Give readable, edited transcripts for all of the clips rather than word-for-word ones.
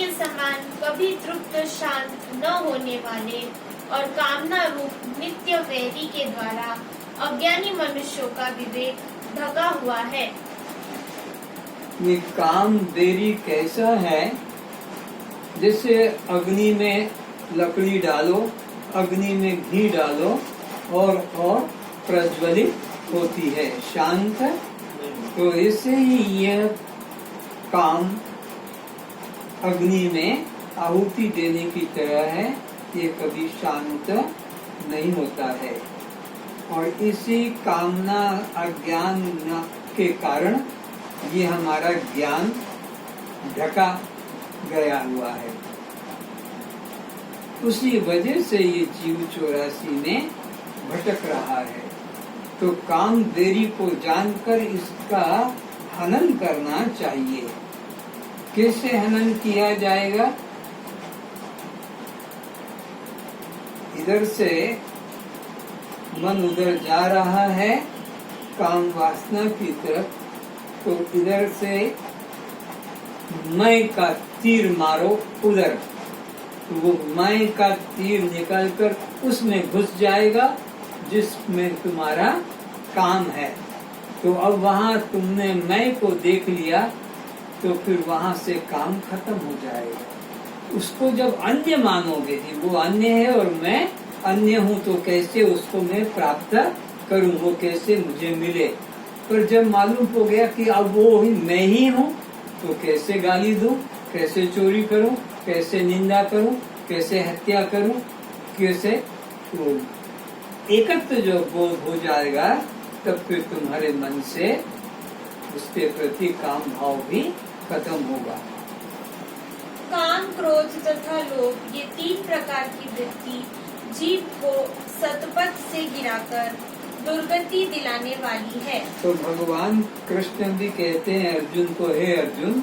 के समान कभी तृप्त शांत न होने वाले और कामना रूप नित्य वैरी के द्वारा अज्ञानी मनुष्यों का विवेक ढका हुआ है। ये काम बेरी कैसा है? जैसे अग्नि में लकड़ी डालो, अग्नि में घी डालो और प्रज्वलित होती है, शांत। तो ऐसे ही यह काम अग्नि में आहुति देने की तरह है, ये कभी शांत नहीं होता है। और इसी कामना अज्ञान के कारण ये हमारा ज्ञान ढका गया हुआ है। उसी वजह से ये जीव 84 में भटक रहा है। तो काम देरी को जानकर इसका हनन करना चाहिए। कैसे हनन किया जाएगा? इधर से मन उधर जा रहा है काम वासना की तरफ, तो इधर से मैं का तीर मारो उधर, तो वो मैं का तीर निकालकर उसमें घुस जाएगा जिसमें तुम्हारा काम है। तो अब वहाँ तुमने मैं को देख लिया, तो फिर वहाँ से काम खत्म हो जाएगा। उसको जब अन्य मानोगे कि वो अन्य है और मैं अन्य हूँ, तो कैसे उसको मैं प्राप्त करूँ, वो कैसे मुझे मिले। पर जब मालूम हो गया कि अब वो ही मैं ही हूँ, तो कैसे गाली दूं, कैसे चोरी करूं, कैसे निंदा करूं, कैसे हत्या करूं, कैसे। तो एकत्व जो बोध हो जाएगा, तब फिर तुम्हारे मन से उसके प्रति काम भाव भी खत्म होगा। काम, क्रोध तथा लोभ, ये 3 प्रकार की वृत्ति जीव को सतपथ से गिराकर दुर्गति दिलाने वाली है। तो भगवान कृष्ण भी कहते हैं अर्जुन को, हे अर्जुन,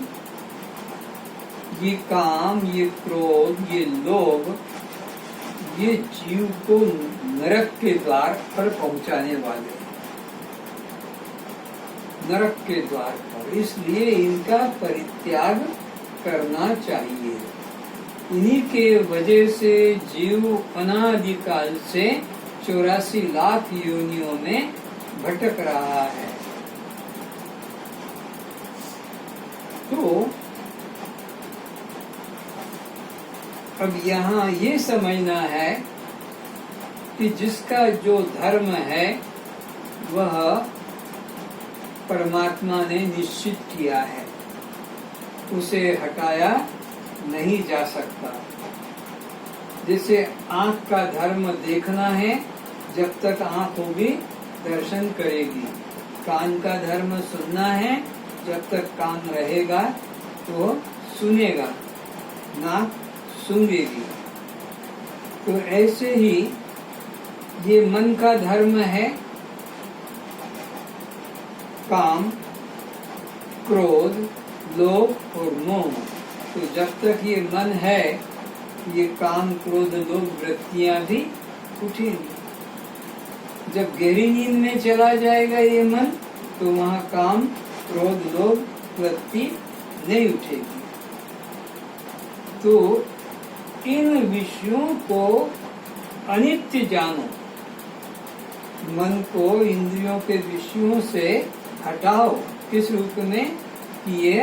ये काम, ये क्रोध, ये लोभ, ये जीव को नरक के द्वार पर पहुंचाने वाले, नरक के द्वार पर। इसलिए इनका परित्याग करना चाहिए। इन्हीं के वजह से जीव अनादिकाल से 84 लाख योनियों में भटक रहा है। तो अब यहाँ ये समझना है कि जिसका जो धर्म है वह परमात्मा ने निश्चित किया है, उसे हटाया नहीं जा सकता। जैसे आँख का धर्म देखना है, जब तक आँख होगी दर्शन करेगी। कान का धर्म सुनना है, जब तक कान रहेगा तो सुनेगा, नाक सूंघेगी। तो ऐसे ही ये मन का धर्म है, काम, क्रोध, लोभ और मोह। तो जब तक ये मन है, ये काम, क्रोध, लोभ वृत्तियां भी उठेंगी। जब गहरी नींद में चला जाएगा ये मन, तो वहाँ काम, क्रोध, लोभ वृत्ति नहीं उठेगी। तो इन विषयों को अनित्य जानो, मन को इंद्रियों के विषयों से हटाओ। किस रूप में? कि ये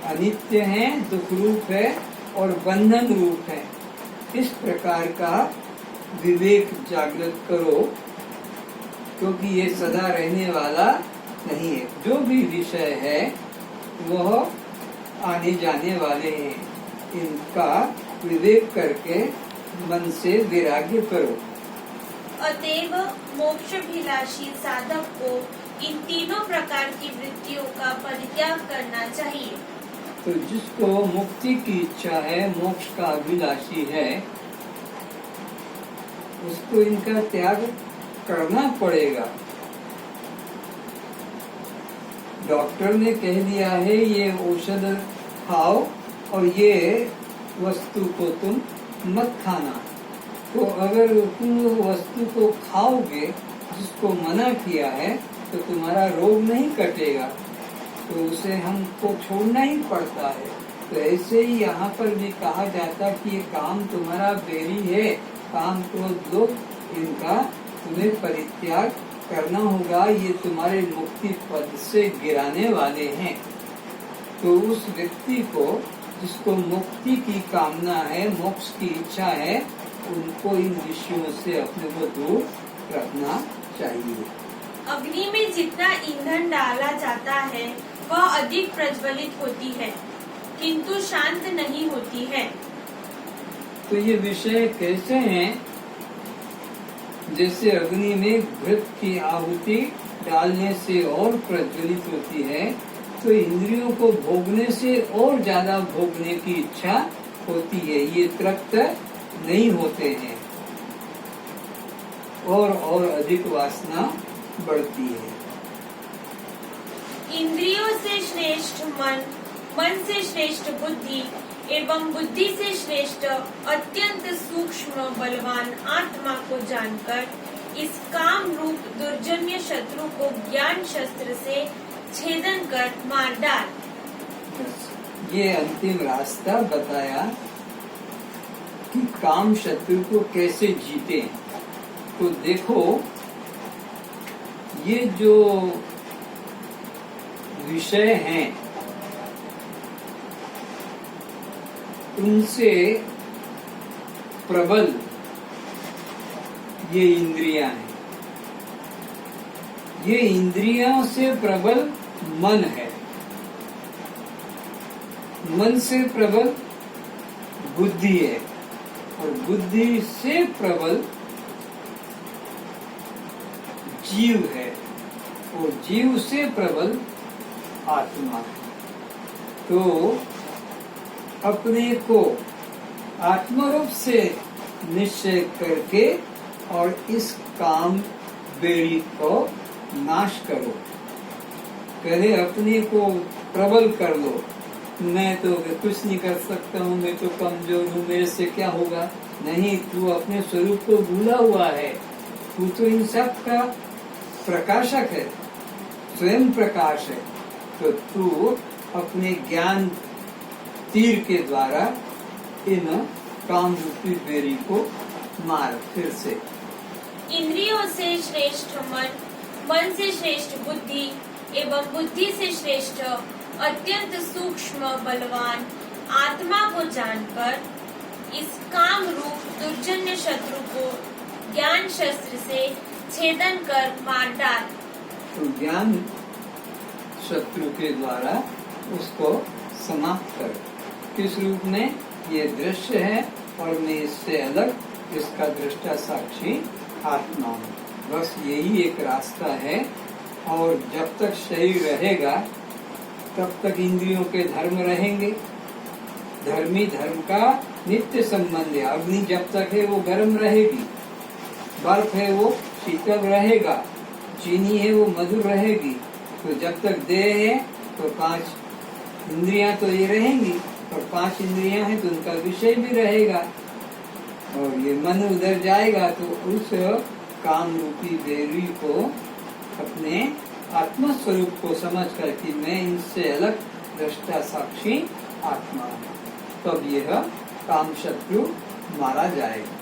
अनित्य है, दुख रूप है और बंधन रूप है। इस प्रकार का विवेक जागृत करो, क्योंकि ये सदा रहने वाला नहीं है। जो भी विषय है वह आने जाने वाले हैं। इनका विवेक करके मन से वैराग्य करो। अतएव मोक्षभिलाषी साधक को इन तीनों प्रकार की वृत्तियों का परित्याग करना चाहिए। तो जिसको मुक्ति की इच्छा है, मोक्ष का अभिलाषी है, उसको इनका त्याग करना पड़ेगा। डॉक्टर ने कह दिया है ये औषध खाओ और ये वस्तु को तुम मत खाना। तो अगर तुम वस्तु को खाओगे जिसको मना किया है, तो तुम्हारा रोग नहीं कटेगा। तो उसे हमको छोड़ना ही पड़ता है। तो ऐसे ही यहाँ पर भी कहा जाता कि ये काम तुम्हारा बेरी है, काम क्रोध लोभ, इनका तुम्हें परित्याग करना होगा, ये तुम्हारे मुक्ति पद से गिराने वाले हैं। तो उस व्यक्ति को जिसको मुक्ति की कामना है, मोक्ष की इच्छा है, उनको इन विषयों से अपने को दूर रखना चाहिए। अग्नि में जितना ईंधन डाला जाता है वह अधिक प्रज्वलित होती है, किंतु शांत नहीं होती है। तो ये विषय कैसे हैं? जैसे अग्नि में घृत की आहुति डालने से और प्रज्वलित होती है, तो इंद्रियों को भोगने से और ज्यादा भोगने की इच्छा होती है, ये तृप्त नहीं होते हैं और अधिक वासना बढ़ती है। इंद्रियों से श्रेष्ठ मन, मन से श्रेष्ठ बुद्धि एवं बुद्धि से श्रेष्ठ अत्यंत सूक्ष्म बलवान आत्मा को जानकर इस काम रूप दुर्जन्य शत्रु को ज्ञान शस्त्र से छेदन कर मार डाल। ये अंतिम रास्ता बताया कि काम शत्रु को कैसे जीते। तो देखो, ये जो विषय हैं उनसे प्रबल ये इंद्रियां हैं, ये इंद्रियों से प्रबल मन है, मन से प्रबल बुद्धि है और बुद्धि से प्रबल जीव है और जीव से प्रबल आत्मा है। तो अपने को आत्मरूप से निश्चय करके और इस काम बेड़ी को नाश करो। पहले अपने को प्रबल कर लो। मैं तो कुछ नहीं कर सकता हूँ, मैं तो कमजोर हूँ, मेरे से क्या होगा। नहीं, तू अपने स्वरूप को भूला हुआ है। तू तो इन सब का प्रकाशक है, स्वयं प्रकाश है। तो तू अपने ज्ञान तीर के द्वारा इन काम रूपी बेरी को मार। फिर से इंद्रियों से श्रेष्ठ मन, मन से श्रेष्ठ बुद्धि एवं बुद्धि से श्रेष्ठ अत्यंत सूक्ष्म बलवान आत्मा को जानकर इस काम रूप दुर्जन्य शत्रु को ज्ञान शस्त्र से छेदन कर मार डाल। तो ज्ञान शत्रु के द्वारा उसको समाप्त कर। किस रूप में? ये दृश्य है और मैं इससे अलग इसका दृष्टा साक्षी आत्मा हूँ। बस यही एक रास्ता है। और जब तक शरीर रहेगा तब तक इंद्रियों के धर्म रहेंगे। धर्मी धर्म का नित्य संबंध है। अग्नि जब तक है वो गर्म रहेगी, बर्फ है वो शीतल रहेगा, चीनी है वो मधुर रहेगी। तो जब तक देह है तो 5 इंद्रियां तो ये रहेंगी और 5 इंद्रियां हैं तो उनका विषय भी रहेगा। और ये मन उधर जाएगा तो उस काम रूपी बेरी को अपने आत्मा स्वरूप को समझ कर कि मैं इनसे अलग दृष्टा साक्षी आत्मा हूँ, तब यह काम शत्रु मारा जाएगा।